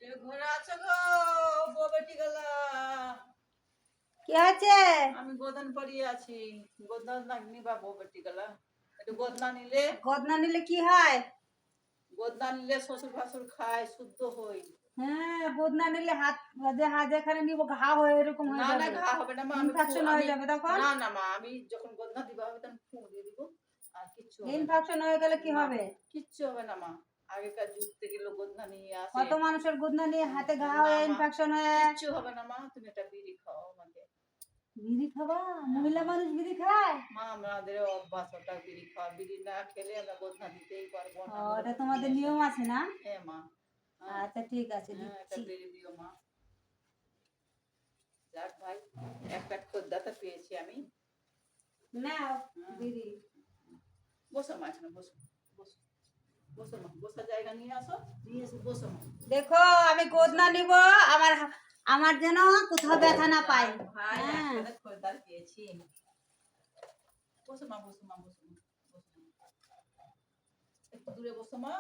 ঘরে আছো গো বউ বেটি গেলা। কি হয়েছে? আমি গোদান পরিয়ে আছি। গোদান লাগনি বা বউ বেটি গেলা। একটু গোদনা নিলে কি হয়? গোদনা নিলে শ্বশুর ভাসুর খায়, শুদ্ধ হই। হ্যাঁ, বদনা নিলে হাত যেখানে নিব ঘা হয়ে এরকম হয়ে না না, যাবে, ঘা হবে না মা। ইনফেকশন হয়ে যাবে তখন। না না মা, আমি যখন গোদনা দিবা হবে তখন ফু দিয়ে দিব। আর কিচ্ছু হবে না। ইনফেকশন হয়ে গেলে কি না, হবে? কিচ্ছু হবে না মা। আগেকার যুগ থেকে লোক গোদনা নিয়ে আসে। কত মানুষের গুদনা নিয়ে হাতে ঘা না হয়ে মা, ইনফেকশন হয়ে। কিচ্ছু হবে না মা। তুমি একটা বিড়ি খাও আমাকে। বিড়ি খাবা? মহিলা মানুষ বিড়ি খায়? মা, আমাদের অভ্যাস ওটা বিড়ি খাওয়া। বিড়ি না খেলে আমরা গোদনা দিতেই পারবো না। ওটা তোমাদের নিয়ম আছে না? হ্যাঁ মা। আচ্ছা ঠিক আছে, হ্যাঁ, একটা দিচ্ছি। বিড়ি দিও মা। যাক ভাই, এক প্যাক খদ্দাতা পেয়েছি আমি। নাও বিড়ি। বসো মা, এখানে বসো। বসো বসো মা, বসার জায়গা নিয়ে আসো। নিয়ে এসে বসো মা। দেখো, আমি গোদনা নিব, আমার আমার যেন কোথাও ব্যথা না পাই। ভাই, হ্যাঁ, একসাথে খদ্দার পেয়েছি। বসো মা, বসো মা, বসো মা, বসো মা। একটু দূরে বসো মা।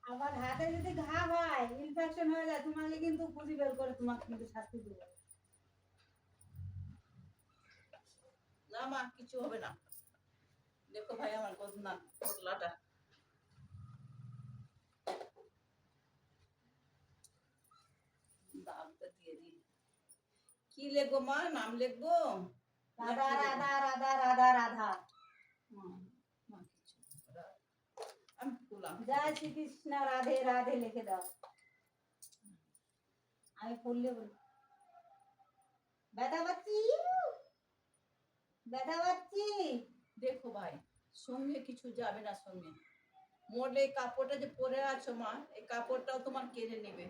আবার হাতে যদি ঘা হয়, ইনফেকশন হয়ে যায়, তোমাকে কিন্তু খুঁজি বের করে তোমাকে কিন্তু শাস্তি দেবে। না মা, কিছু হবে না। দেখো ভাই, আমার গোদনা পোটলাটা। দামটা দিয়ে দিই। কি লিখবো মা? নাম লিখবো? রাধা রাধা রাধা রাধা রাধা। মা কিছু আমি ফুলাম। জয় শ্রীকৃষ্ণ রাধে রাধে লিখে দাও। আমি ফুললে বলি ব্যথা পাচ্ছি, ব্যথা পাচ্ছি। দেখো ভাই, সঙ্গে কিছু যাবে না সঙ্গে। মোড়লে এই কাপড়টা যে পরে আছো মা, এই কাপড়টাও তোমার কেড়ে নেবে।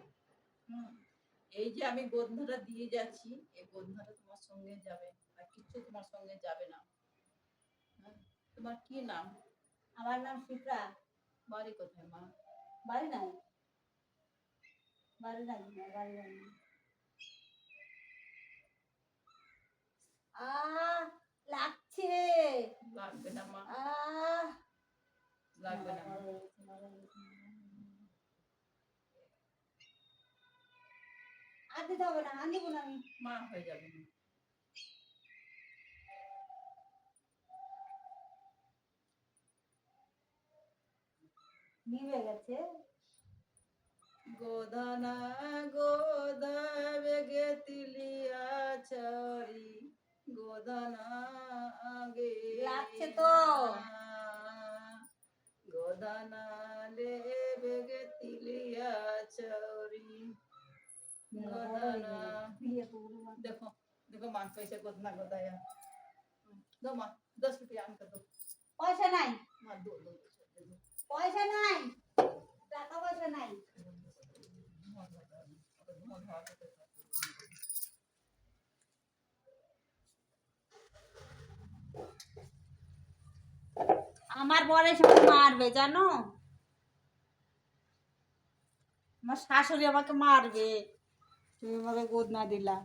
এই যে আমি গন্ধটা দিয়ে যাচ্ছি, এই গন্ধটা তোমার সঙ্গে যাবে, আর কিছু তোমার সঙ্গে যাবে না। তোমার কি নাম? আমার নাম শিপ্রা। বাড়ি কোথায় মা? বাড়ি নাই, বাড়ি নাই, বাড়ি নাই। লাগছে। লাগবে না মা, আহ লাগবে না মা। আর দিতে হবে না, আর নিবো না আমি। মা হয়ে যাবে না। নিভে গেছে। গোধনা গোধা বেগে তিলিয়া চরি, গোধনা আগে লাগছে তো। গোধনা লে বেগে তিলিয়া চরি, গোধনা। देखो देखो मां कैसे गोदना गोदाया। दो मां, 10 रुपया हमको दो। পয়সা নাই, मां दो दो दो दो। পয়সা নাই, টাকা পয়সা নাই। আমার বরে সব মারবে জানো, আমার শাশুড়ি আমাকে মারবে, তুমি আমাকে গোদনা দিলা।